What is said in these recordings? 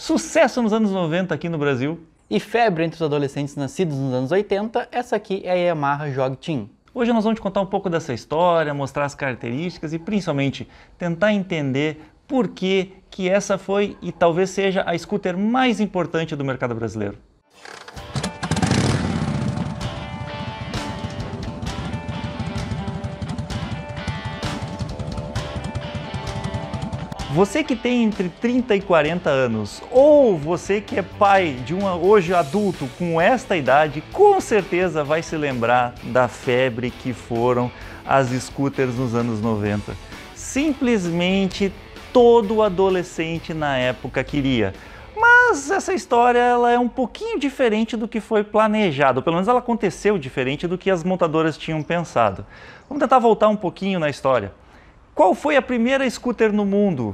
Sucesso nos anos 90 aqui no Brasil. E febre entre os adolescentes nascidos nos anos 80, essa aqui é a Yamaha Jog Team. Hoje nós vamos te contar um pouco dessa história, mostrar as características e principalmente tentar entender por que essa foi e talvez seja a scooter mais importante do mercado brasileiro. Você que tem entre 30 e 40 anos, ou você que é pai de hoje adulto com esta idade, com certeza vai se lembrar da febre que foram as scooters nos anos 90. Simplesmente todo adolescente na época queria. Mas essa história ela é um pouquinho diferente do que foi planejado, pelo menos ela aconteceu diferente do que as montadoras tinham pensado. Vamos tentar voltar um pouquinho na história. Qual foi a primeira scooter no mundo?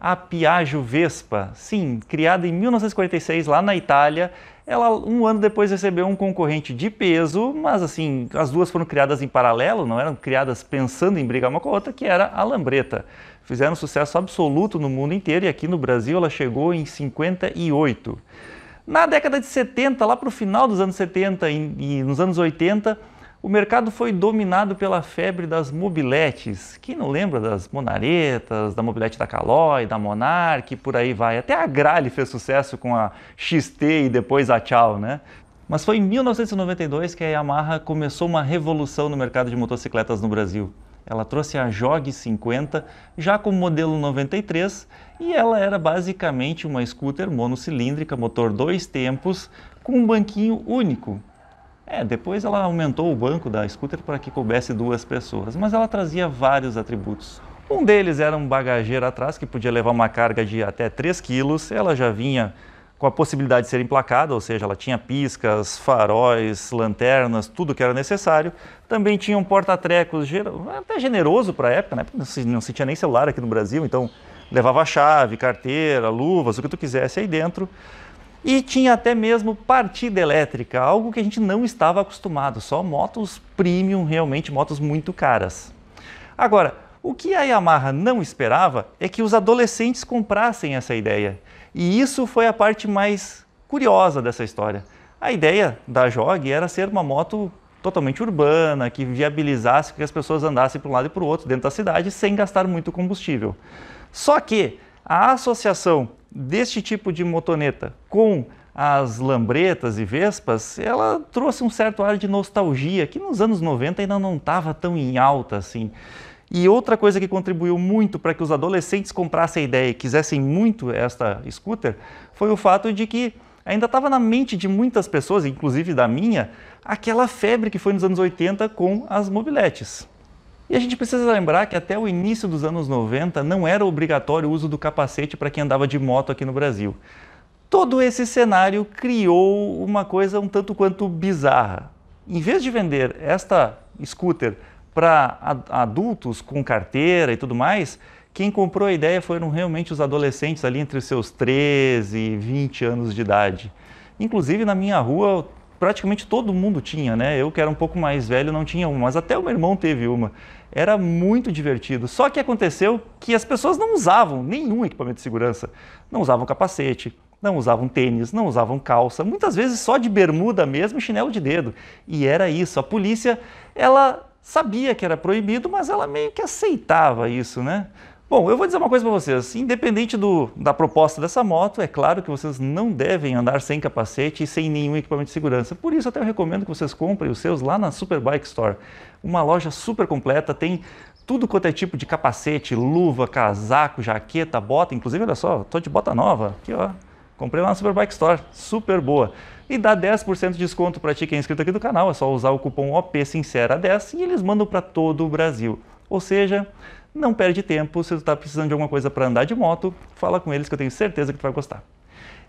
A Piaggio Vespa, sim, criada em 1946 lá na Itália. Ela um ano depois recebeu um concorrente de peso, mas assim, as duas foram criadas em paralelo, não eram criadas pensando em brigar uma com a outra, que era a Lambretta. Fizeram sucesso absoluto no mundo inteiro e aqui no Brasil ela chegou em 58. Na década de 70, lá para o final dos anos 70 e nos anos 80, o mercado foi dominado pela febre das mobiletes. Quem não lembra das Monaretas, da mobilete da Caloi, da Monarch, por aí vai. Até a Grale fez sucesso com a XT e depois a Tchau, né? Mas foi em 1992 que a Yamaha começou uma revolução no mercado de motocicletas no Brasil. Ela trouxe a Jog 50, já com o modelo 93, e ela era basicamente uma scooter monocilíndrica, motor 2 tempos, com um banquinho único. Depois ela aumentou o banco da scooter para que coubesse duas pessoas, mas ela trazia vários atributos. Um deles era um bagageiro atrás que podia levar uma carga de até 3 kg. Ela já vinha com a possibilidade de ser emplacada, ou seja, ela tinha piscas, faróis, lanternas, tudo que era necessário. Também tinha um porta-trecos até generoso para a época, né? Não se tinha nem celular aqui no Brasil, então levava chave, carteira, luvas, o que tu quisesse aí dentro. E tinha até mesmo partida elétrica, algo que a gente não estava acostumado, só motos premium, realmente motos muito caras. Agora, o que a Yamaha não esperava é que os adolescentes comprassem essa ideia. E isso foi a parte mais curiosa dessa história. A ideia da Jog era ser uma moto totalmente urbana, que viabilizasse que as pessoas andassem para um lado e para o outro dentro da cidade sem gastar muito combustível. Só que a associação deste tipo de motoneta com as Lambrettas e Vespas, ela trouxe um certo ar de nostalgia, que nos anos 90 ainda não estava tão em alta assim. E outra coisa que contribuiu muito para que os adolescentes comprassem a ideia e quisessem muito esta scooter, foi o fato de que ainda estava na mente de muitas pessoas, inclusive da minha, aquela febre que foi nos anos 80 com as mobiletes. E a gente precisa lembrar que até o início dos anos 90 não era obrigatório o uso do capacete para quem andava de moto aqui no Brasil. Todo esse cenário criou uma coisa um tanto quanto bizarra. Em vez de vender esta scooter para adultos com carteira e tudo mais, quem comprou a ideia foram realmente os adolescentes ali entre os seus 13 e 20 anos de idade. Inclusive na minha rua praticamente todo mundo tinha, né? Eu que era um pouco mais velho não tinha uma, mas até o meu irmão teve uma. Era muito divertido. Só que aconteceu que as pessoas não usavam nenhum equipamento de segurança. Não usavam capacete, não usavam tênis, não usavam calça, muitas vezes só de bermuda mesmo e chinelo de dedo. E era isso. A polícia, ela sabia que era proibido, mas ela meio que aceitava isso, né? Bom, eu vou dizer uma coisa para vocês, independente da proposta dessa moto, é claro que vocês não devem andar sem capacete e sem nenhum equipamento de segurança. Por isso até eu recomendo que vocês comprem os seus lá na Superbike Store. Uma loja super completa, tem tudo quanto é tipo de capacete, luva, casaco, jaqueta, bota, inclusive olha só, tô de bota nova, aqui ó, comprei lá na Superbike Store, super boa. E dá 10% de desconto para ti que é inscrito aqui do canal, é só usar o cupom OPSINCERA10 e eles mandam para todo o Brasil. Ou seja, não perde tempo, se você está precisando de alguma coisa para andar de moto, fala com eles que eu tenho certeza que tu vai gostar.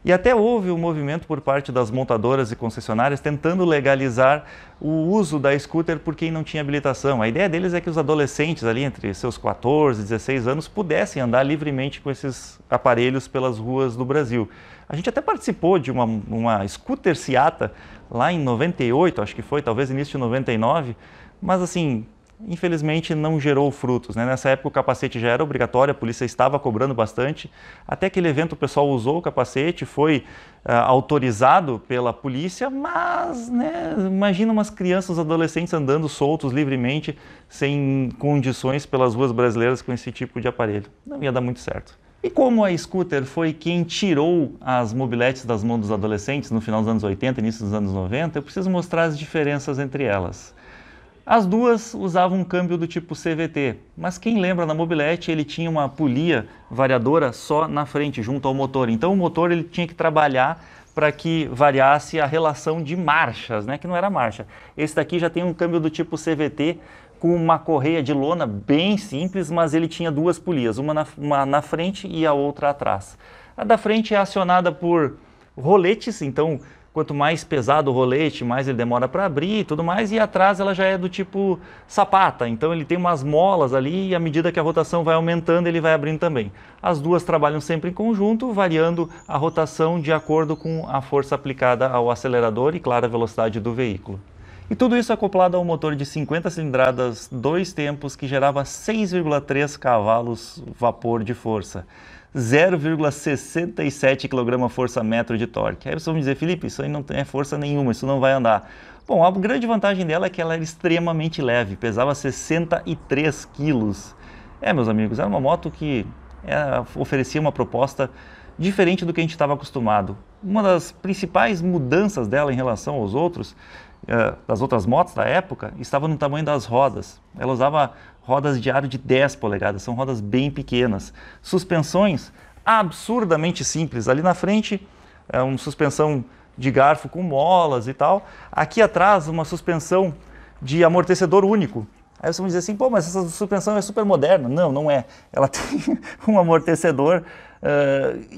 E até houve um movimento por parte das montadoras e concessionárias tentando legalizar o uso da scooter por quem não tinha habilitação. A ideia deles é que os adolescentes ali entre seus 14 e 16 anos pudessem andar livremente com esses aparelhos pelas ruas do Brasil. A gente até participou de uma scooter Ciata lá em 98, acho que foi, talvez início de 99, mas assim, infelizmente não gerou frutos, né? Nessa época o capacete já era obrigatório, a polícia estava cobrando bastante. Até aquele evento o pessoal usou o capacete, foi autorizado pela polícia, mas, né, imagina umas crianças, adolescentes andando soltos livremente, sem condições pelas ruas brasileiras com esse tipo de aparelho. Não ia dar muito certo. E como a scooter foi quem tirou as mobiletes das mãos dos adolescentes no final dos anos 80, início dos anos 90, eu preciso mostrar as diferenças entre elas. As duas usavam um câmbio do tipo CVT, mas quem lembra, na mobilete ele tinha uma polia variadora só na frente, junto ao motor. Então o motor ele tinha que trabalhar para que variasse a relação de marchas, né? Que não era marcha. Esse daqui já tem um câmbio do tipo CVT, com uma correia de lona bem simples, mas ele tinha duas polias, uma na frente e a outra atrás. A da frente é acionada por roletes, então quanto mais pesado o rolete, mais ele demora para abrir e tudo mais, e atrás ela já é do tipo sapata, então ele tem umas molas ali e à medida que a rotação vai aumentando, ele vai abrindo também. As duas trabalham sempre em conjunto, variando a rotação de acordo com a força aplicada ao acelerador e, claro, a velocidade do veículo. E tudo isso acoplado a um motor de 50 cilindradas, 2 tempos, que gerava 6,3 cavalos vapor de força, 0,67 kgfm de torque. Aí vocês vão dizer, Felipe, isso aí não tem força nenhuma, isso não vai andar. Bom, a grande vantagem dela é que ela era extremamente leve, pesava 63 quilos. Meus amigos, era uma moto que oferecia uma proposta diferente do que a gente estava acostumado. Uma das principais mudanças dela em relação aos outros, das outras motos da época, estava no tamanho das rodas. Ela usava rodas de aro de 10 polegadas, são rodas bem pequenas. Suspensões absurdamente simples. Ali na frente é uma suspensão de garfo com molas e tal. Aqui atrás uma suspensão de amortecedor único. Aí você vai dizer assim, pô, mas essa suspensão é super moderna. Não, não é. Ela tem um amortecedor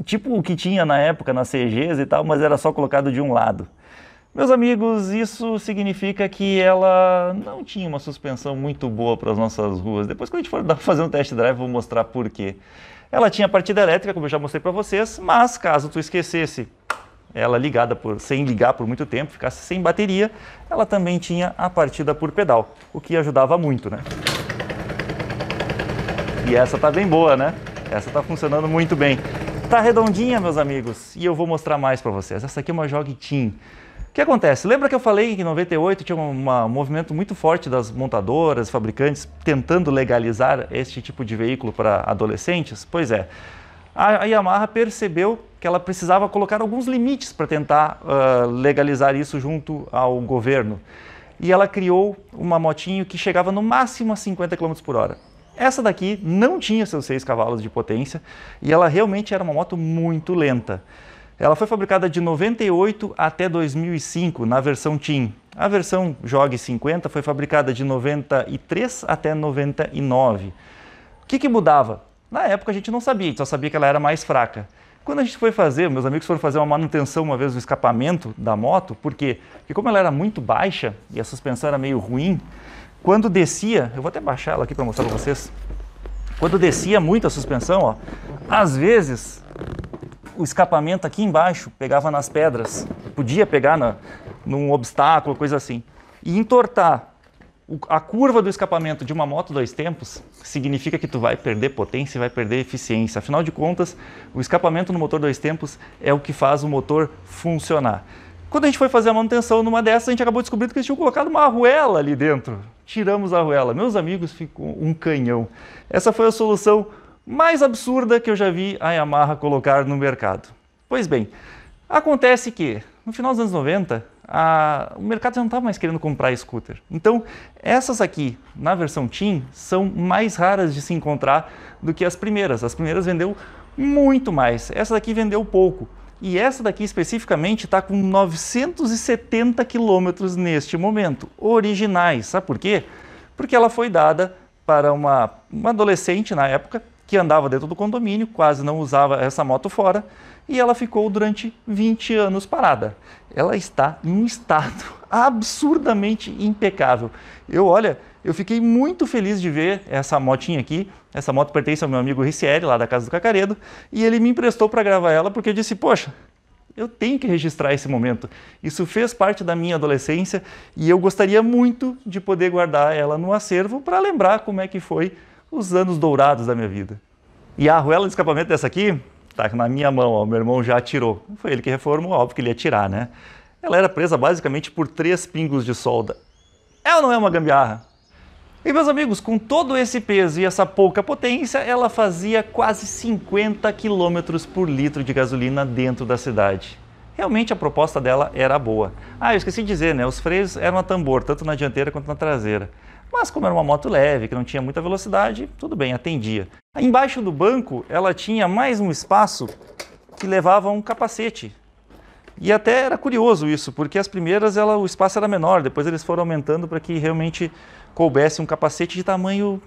tipo o que tinha na época nas CGs e tal, mas era só colocado de um lado. Meus amigos, isso significa que ela não tinha uma suspensão muito boa para as nossas ruas. Depois, quando a gente for fazer um test drive, eu vou mostrar por quê. Ela tinha partida elétrica, como eu já mostrei para vocês, mas caso tu esquecesse ela ligada sem ligar por muito tempo, ficasse sem bateria, ela também tinha a partida por pedal, o que ajudava muito, né? E essa tá bem boa, né? Essa tá funcionando muito bem. Tá redondinha, meus amigos, e eu vou mostrar mais para vocês. Essa aqui é uma Jog Team. O que acontece? Lembra que eu falei que em 98 tinha um movimento muito forte das montadoras, fabricantes, tentando legalizar este tipo de veículo para adolescentes? Pois é, a Yamaha percebeu que ela precisava colocar alguns limites para tentar legalizar isso junto ao governo. E ela criou uma motinho que chegava no máximo a 50 km por hora. Essa daqui não tinha seus 6 cavalos de potência e ela realmente era uma moto muito lenta. Ela foi fabricada de 98 até 2005 na versão Team. A versão Jog 50 foi fabricada de 93 até 99. O que mudava? Na época a gente não sabia, a gente só sabia que ela era mais fraca. Quando a gente foi fazer, meus amigos foram fazer uma manutenção uma vez no escapamento da moto, por quê? Porque como ela era muito baixa e a suspensão era meio ruim, quando descia, eu vou até baixar ela aqui para mostrar para vocês, quando descia muito a suspensão, ó, às vezes o escapamento aqui embaixo pegava nas pedras, podia pegar num obstáculo, coisa assim. E entortar a curva do escapamento de uma moto 2 tempos significa que tu vai perder potência e vai perder eficiência. Afinal de contas, o escapamento no motor 2 tempos é o que faz o motor funcionar. Quando a gente foi fazer a manutenção numa dessas, a gente acabou descobrindo que eles tinham colocado uma arruela ali dentro. Tiramos a arruela. Meus amigos, ficou um canhão. Essa foi a solução mais absurda que eu já vi a Yamaha colocar no mercado. Pois bem, acontece que no final dos anos 90, o mercado já não estava mais querendo comprar scooter. Então, essas aqui, na versão Team, são mais raras de se encontrar do que as primeiras. As primeiras vendeu muito mais, essa daqui vendeu pouco. E essa daqui especificamente está com 970 quilômetros neste momento, originais. Sabe por quê? Porque ela foi dada para uma adolescente na época, que andava dentro do condomínio, quase não usava essa moto fora, e ela ficou durante 20 anos parada. Ela está em um estado absurdamente impecável. Eu fiquei muito feliz de ver essa motinha aqui. Essa moto pertence ao meu amigo Ricieri, lá da Casa do Cacaredo, e ele me emprestou para gravar ela porque eu disse, poxa, Eu tenho que registrar esse momento. Isso fez parte da minha adolescência e eu gostaria muito de poder guardar ela no acervo para lembrar como é que foi os anos dourados da minha vida. E a arruela de escapamento dessa aqui tá na minha mão, ó, meu irmão já atirou. Foi ele que reformou, óbvio que ele ia tirar, né? Ela era presa basicamente por 3 pingos de solda. É ou não é uma gambiarra? E meus amigos, com todo esse peso e essa pouca potência, ela fazia quase 50 km por litro de gasolina dentro da cidade. Realmente a proposta dela era boa. Ah, eu esqueci de dizer, né? Os freios eram a tambor, tanto na dianteira quanto na traseira. Mas como era uma moto leve, que não tinha muita velocidade, tudo bem, atendia. Embaixo do banco, ela tinha mais um espaço que levava um capacete. E até era curioso isso, porque as primeiras o espaço era menor, depois eles foram aumentando para que realmente coubesse um capacete de tamanho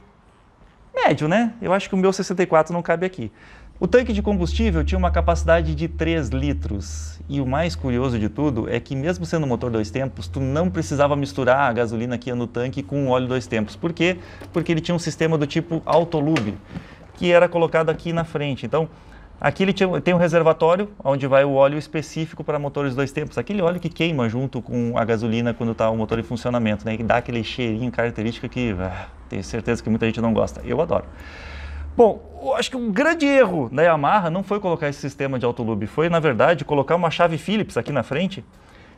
médio, né? Eu acho que o meu 64 não cabe aqui. O tanque de combustível tinha uma capacidade de 3 litros. E o mais curioso de tudo é que mesmo sendo motor 2 tempos, tu não precisava misturar a gasolina que ia no tanque com o óleo 2 tempos. Por quê? Porque ele tinha um sistema do tipo autolube, que era colocado aqui na frente. Então, aqui ele tem um reservatório, onde vai o óleo específico para motores 2 tempos. Aquele óleo que queima junto com a gasolina quando está o motor em funcionamento, né? Que dá aquele cheirinho característico que tenho certeza que muita gente não gosta. Eu adoro. Bom, eu acho que um grande erro da Yamaha não foi colocar esse sistema de autolube, foi, na verdade, colocar uma chave Phillips aqui na frente,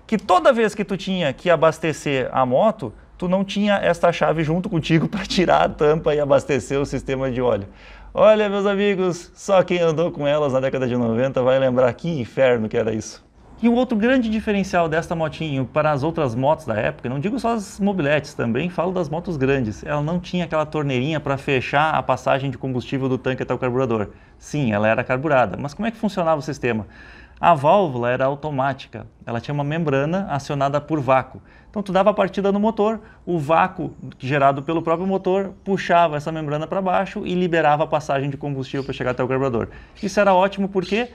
que toda vez que tu tinha que abastecer a moto, tu não tinha esta chave junto contigo para tirar a tampa e abastecer o sistema de óleo. Olha, meus amigos, só quem andou com elas na década de 90 vai lembrar que inferno que era isso. E o outro grande diferencial desta motinho para as outras motos da época, não digo só as mobiletes, também falo das motos grandes, ela não tinha aquela torneirinha para fechar a passagem de combustível do tanque até o carburador. Sim, ela era carburada, mas como é que funcionava o sistema? A válvula era automática, ela tinha uma membrana acionada por vácuo. Então tu dava a partida no motor, o vácuo gerado pelo próprio motor puxava essa membrana para baixo e liberava a passagem de combustível para chegar até o carburador. Isso era ótimo porque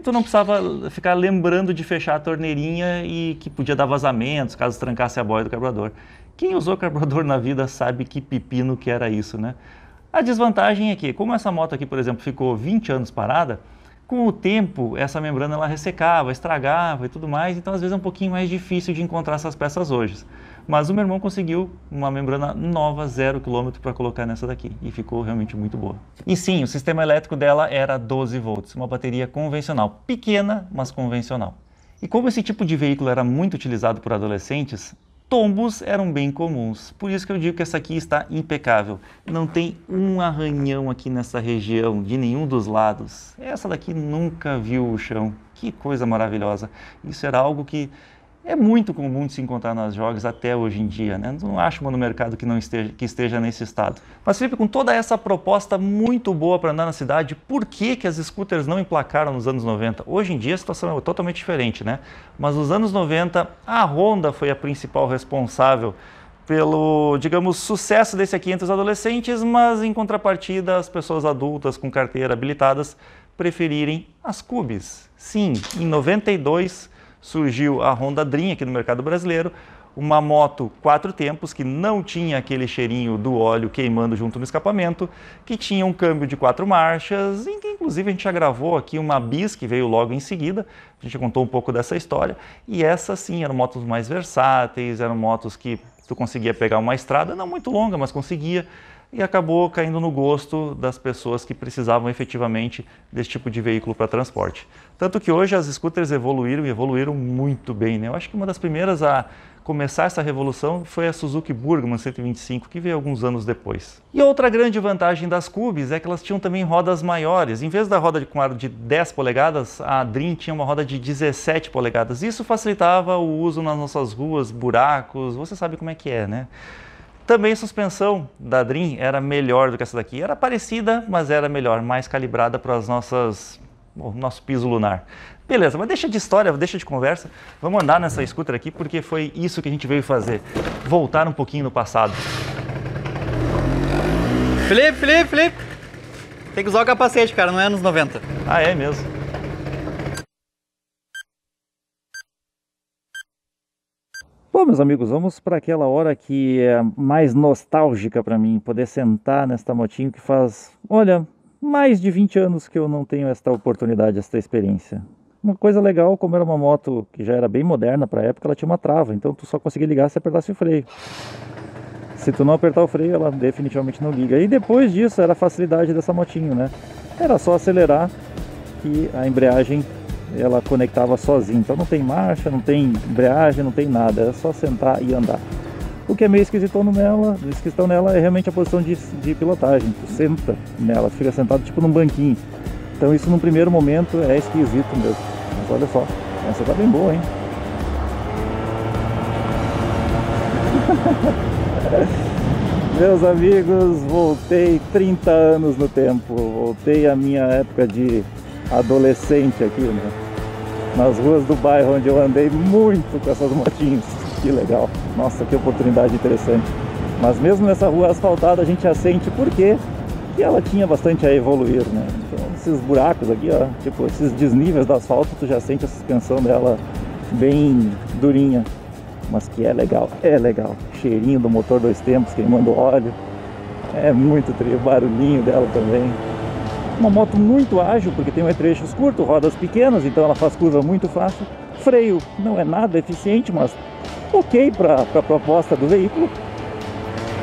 tu não precisava ficar lembrando de fechar a torneirinha e que podia dar vazamentos caso trancasse a boia do carburador. Quem usou carburador na vida sabe que pepino que era isso, né? A desvantagem é que, como essa moto aqui, por exemplo, ficou 20 anos parada, com o tempo essa membrana ela ressecava, estragava e tudo mais, então às vezes é um pouquinho mais difícil de encontrar essas peças hoje. Mas o meu irmão conseguiu uma membrana nova, 0 km, para colocar nessa daqui e ficou realmente muito boa. E sim, o sistema elétrico dela era 12 volts, uma bateria convencional, pequena, mas convencional. E como esse tipo de veículo era muito utilizado por adolescentes, tombos eram bem comuns. Por isso que eu digo que essa aqui está impecável. Não tem um arranhão aqui nessa região, de nenhum dos lados. Essa daqui nunca viu o chão. Que coisa maravilhosa. Isso era algo que é muito comum de se encontrar nas jogas até hoje em dia, né? Não acho uma no mercado que esteja nesse estado. Mas, Felipe, com toda essa proposta muito boa para andar na cidade, por que as scooters não emplacaram nos anos 90? Hoje em dia a situação é totalmente diferente, né? Mas nos anos 90, a Honda foi a principal responsável pelo, digamos, sucesso desse aqui entre os adolescentes, mas em contrapartida as pessoas adultas com carteira habilitadas preferirem as Cubis. Sim, em 92... surgiu a Honda Dream aqui no mercado brasileiro, uma moto 4 tempos que não tinha aquele cheirinho do óleo queimando junto no escapamento, que tinha um câmbio de 4 marchas, em que inclusive a gente já gravou aqui uma bis que veio logo em seguida, a gente contou um pouco dessa história, e essas sim eram motos mais versáteis, eram motos que tu conseguia pegar uma estrada, não muito longa, mas conseguia, e acabou caindo no gosto das pessoas que precisavam efetivamente desse tipo de veículo para transporte. Tanto que hoje as scooters evoluíram e evoluíram muito bem, né? Eu acho que uma das primeiras a começar essa revolução foi a Suzuki Burgman 125, que veio alguns anos depois. E outra grande vantagem das Cubis é que elas tinham também rodas maiores. Em vez da roda com aro de 10 polegadas, a Dream tinha uma roda de 17 polegadas. Isso facilitava o uso nas nossas ruas, buracos, você sabe como é que é, né? Também a suspensão da Dream era melhor do que essa daqui. Era parecida, mas era melhor, mais calibrada para as nosso piso lunar. Beleza, mas deixa de história, deixa de conversa. Vamos andar nessa scooter aqui, porque foi isso que a gente veio fazer. Voltar um pouquinho no passado. Felipe! Tem que usar o capacete, cara, não é anos 90. Ah, é mesmo? Bom, meus amigos, vamos para aquela hora que é mais nostálgica para mim, poder sentar nesta motinho que faz, olha, mais de 20 anos que eu não tenho esta oportunidade, esta experiência. uma coisa legal, como era uma moto que já era bem moderna para a época, ela tinha uma trava, então tu só conseguia ligar se apertasse o freio. Se tu não apertar o freio, ela definitivamente não liga. E depois disso, era a facilidade dessa motinho, né? Era só acelerar que a embreagem ela conectava sozinha. Então não tem marcha, não tem embreagem, não tem nada. É só sentar e andar. O que é meio esquisitão nela é realmente a posição de pilotagem. Tu senta nela, fica sentado tipo num banquinho. Então isso num primeiro momento é esquisito mesmo. Mas olha só, essa tá bem boa, hein? Meus amigos, voltei 30 anos no tempo. Voltei à minha época de adolescente aqui, né? Nas ruas do bairro onde eu andei muito com essas motinhas. Que legal, nossa, que oportunidade interessante. Mas mesmo nessa rua asfaltada a gente já sente por quê que ela tinha bastante a evoluir, né? Então esses buracos aqui, ó, tipo esses desníveis do asfalto, tu já sente a suspensão dela bem durinha. Mas que é legal. Cheirinho do motor 2 tempos, queimando óleo. É muito trio, barulhinho dela também. Uma moto muito ágil, porque tem trechos curtos, rodas pequenas, então ela faz curva muito fácil. Freio não é nada eficiente, mas ok para a proposta do veículo.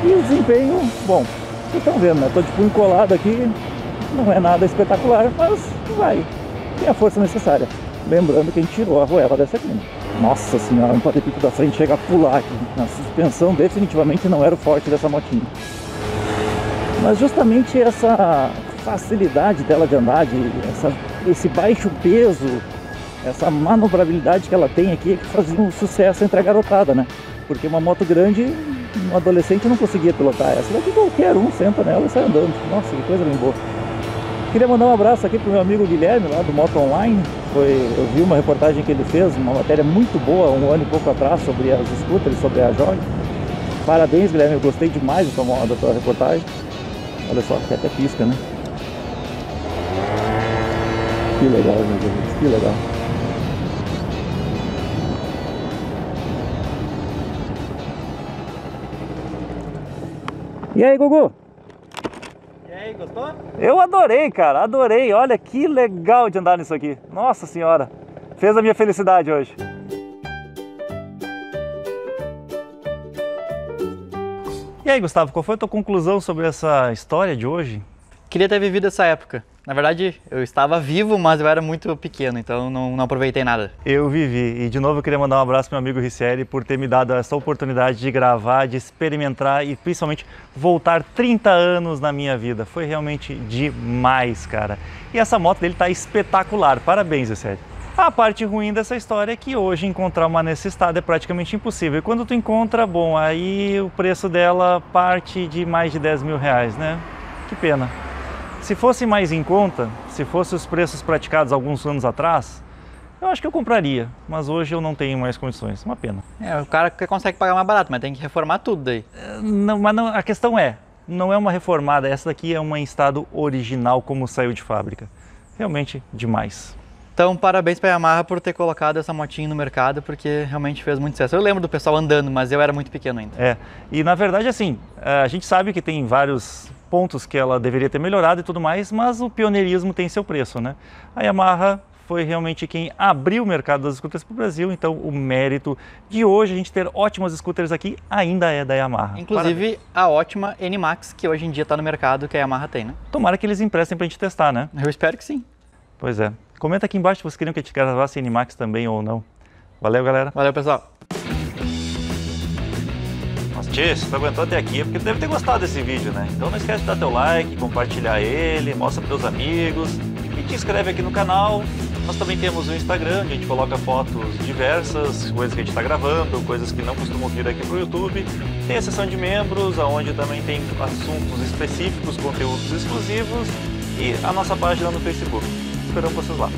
E o desempenho, bom, vocês estão vendo, né? Estou de punho colado aqui, não é nada espetacular, mas vai, tem a força necessária. Lembrando que a gente tirou a arruela dessa aqui, né? Nossa senhora, um quadripípedo da frente chega a pular aqui. A suspensão definitivamente não era o forte dessa motinha. Mas justamente essa facilidade dela de andar, esse baixo peso, essa manobrabilidade que ela tem aqui, é que fazia um sucesso entre a garotada, né? Porque uma moto grande, um adolescente não conseguia pilotar essa. Daqui qualquer um senta nela e sai andando. Nossa, que coisa bem boa. Queria mandar um abraço aqui pro meu amigo Guilherme, lá do Moto Online. Eu vi uma reportagem que ele fez, uma matéria muito boa, um ano e pouco atrás, sobre as scooters, sobre a Joy. Parabéns, Guilherme, eu gostei demais da tua reportagem. Olha só, que até pisca, né? Que legal, meu Deus, que legal. E aí, Gugu? E aí, gostou? Eu adorei, cara, adorei. Olha que legal de andar nisso aqui. Nossa senhora, fez a minha felicidade hoje. E aí, Gustavo, qual foi a tua conclusão sobre essa história de hoje? Queria ter vivido essa época. Na verdade, eu estava vivo, mas eu era muito pequeno, então não aproveitei nada. Eu vivi. E de novo eu queria mandar um abraço pro meu amigo Ricieri por ter me dado essa oportunidade de gravar, de experimentar e principalmente voltar 30 anos na minha vida. Foi realmente demais, cara. E essa moto dele tá espetacular. Parabéns, Ricieri. A parte ruim dessa história é que hoje encontrar uma nesse estado é praticamente impossível. E quando tu encontra, bom, aí o preço dela parte de mais de 10 mil reais, né? Que pena. Se fosse mais em conta, se fossem os preços praticados alguns anos atrás, eu acho que eu compraria, mas hoje eu não tenho mais condições, uma pena. O cara que consegue pagar mais barato, mas tem que reformar tudo daí. A questão não é uma reformada, essa daqui é uma em estado original como saiu de fábrica. Realmente demais. Então, parabéns para a Yamaha por ter colocado essa motinha no mercado, porque realmente fez muito sucesso. Eu lembro do pessoal andando, mas eu era muito pequeno ainda. E na verdade assim, a gente sabe que tem vários pontos que ela deveria ter melhorado e tudo mais, mas o pioneirismo tem seu preço, né? A Yamaha foi realmente quem abriu o mercado das scooters para o Brasil, então o mérito de hoje a gente ter ótimas scooters aqui ainda é da Yamaha. Inclusive a ótima N-Max, que hoje em dia está no mercado, que a Yamaha tem, né? Tomara que eles emprestem para a gente testar, né? Eu espero que sim. Pois é. Comenta aqui embaixo se vocês queriam que a gente gravasse N-Max também ou não. Valeu, galera. Valeu, pessoal. Nossa, tchê, se tu aguentou até aqui é porque tu deve ter gostado desse vídeo, né? Então não esquece de dar teu like, compartilhar ele, mostra para teus amigos e te inscreve aqui no canal. Nós também temos um Instagram, onde a gente coloca fotos diversas, coisas que a gente está gravando, coisas que não costumam vir aqui pro YouTube. Tem a seção de membros, onde também tem assuntos específicos, conteúdos exclusivos e a nossa página no Facebook. Esperamos vocês lá.